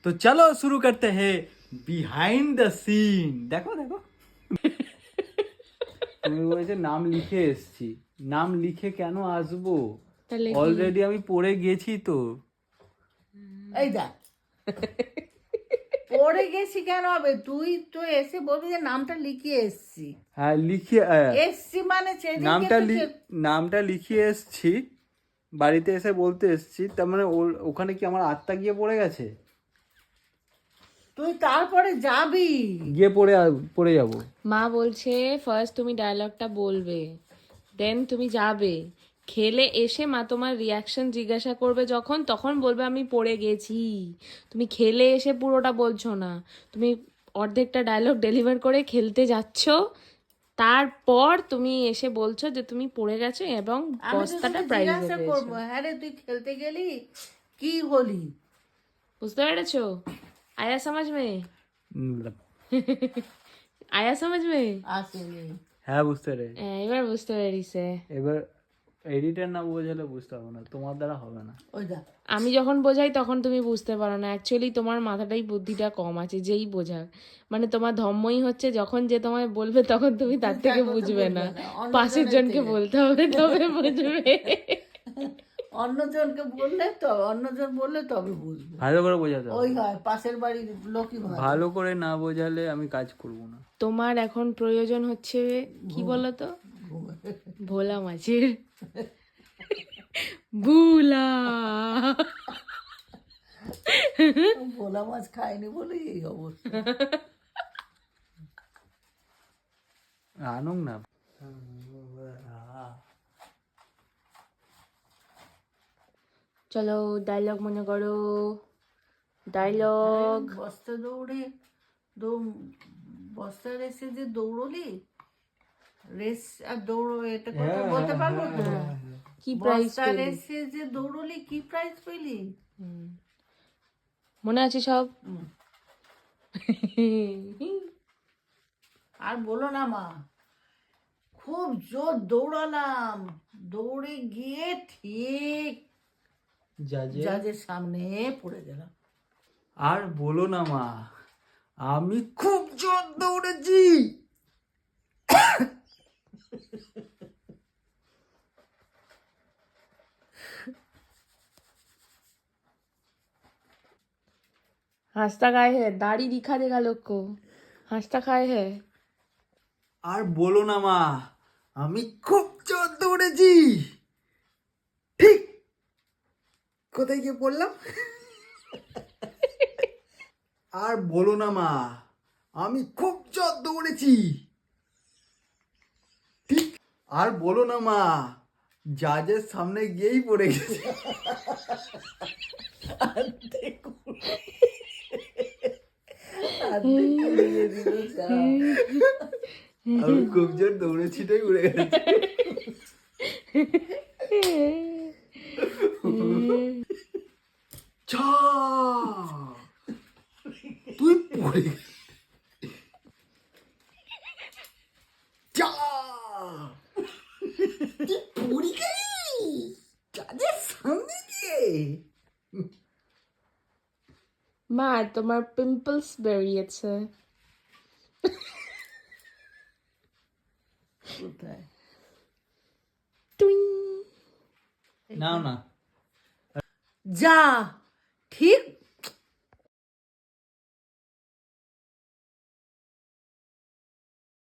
तो चलो शुरू करते हैं बिहाइंड द सीन। দেখো দেখো তুমি বলেছে নাম লিখে এসেছি, নাম লিখে কেন আসবো, তাহলে কি? অলরেডি আমি পড়ে গেছি তো। এই দেখ পড়ে গেছি কেন হবে, তুই তো এসে বলবি যে নামটা লিখিয়ে এসছি। হ্যাঁ লিখে এসছি মানে সেদিনকে নামটা তো সে- নামটা লিখিয়ে এসছি, বাড়িতে এসে বলতে এসছি, তার মানে ওখানে কি আমার আত্মা গিয়ে পড়ে গেছে? তুই তারপরে যাবি। গিয়ে পড়ে যাবো। মা বলছে ফার্স্ট তুমি ডায়লগটা বলবে, দেন তুমি যাবে, খেলে এসে মা তোমার রিয়াকশন জিজ্ঞাসা করবে যখন, তখন বলবে আমি পড়ে গেছি। তুমি খেলে এসে পুরোটা বলছো না, তুমি অর্ধেকটা ডায়লগ ডেলিভার করে খেলতে যাচ্ছ, তারপর তুমি এসে বলছো যে তুমি পড়ে গেছো এবং আমি তো বস্তাটা শুধু প্রাইজে জিজ্ঞাসা পেয়েছো। করবো, হ্যাঁ রে তুই খেলতে গেলি কি হলি। বুঝতে পেরেছো? আয়া সমাজ মে, আয়া সমাজ মে। আসেনি। হ্যাঁ বুঝতে রে, এবার বুঝতে পেরেছে। এবার এডিটর না বোঝালে বুঝতে পারবো না, তোমার দ্বারা হবে না। ওই দেখ আমি যখন বোঝাই তখন তুমি বুঝতে পারো না, অ্যাকচুয়ালি তোমার মাথাটাই বুদ্ধিটা কম আছে, যেই বোঝাক। মানে তোমার ধর্মই হচ্ছে যখন যে তোমায় বলবে তখন তুমি তার থেকে বুঝবে না, পাশের জনকে বলতে হবে তবে বুঝবে। অন্যজনকে বললে তো, অন্যজন বললে তবে বুঝবে। ভালো করে বোঝাতে হবে, ওই হয় পাশের বাড়ির লোকই ভালো। ভালো করে না বোঝালে আমি কাজ করব না। তোমার এখন প্রয়োজন হচ্ছে কি বলো তো, ভোলা মাছের ভুলা। ভোলা মাছ খায়নি বলে এই অবস্থা। আনুক না। চলো ডায়লগ মনে করো, ডায়লগ। বস্তা দৌড়ে বস্তা রেসে যে দৌড়লি, রেস আর দৌড়ো এটা কথা বলতে পারবো তো। কি প্রাইজ বস্তা রেসে যে দৌড়লি কি প্রাইজ পেলি? মনে আছে সব? আর বলো না মা, খুব জোর দৌড়ালাম, দৌড়ে গিয়ে ঠিক জাজের সামনে পড়ে গেলাম। আর বলো না মা, আমি খুব জোর দৌড়েছি। हंसता काय है, दाढ़ी दिखा देगा लोग को, हंसता काय है। আর বলো না মা, আমি খুব জোর দৌড়েছি। ঠিক কোথায় গিয়ে পড়লাম? আর বলো না মা, আমি খুব জোর দৌড়েছি। ঠিক আর বলো না মা, জাজের সামনে গিয়েই পড়ে গেছে। আমি খুব জোর দৌড়েছিটাই উড়ে গেছে। ছা, তুই পড়ে গেলি। যা, তুই পড়ে গেলি জাজের সামনে গিয়ে। মা তোমার পিম্পলস বেরিয়েছে। কোথায়? টুইং। নাও না, যা ঠিক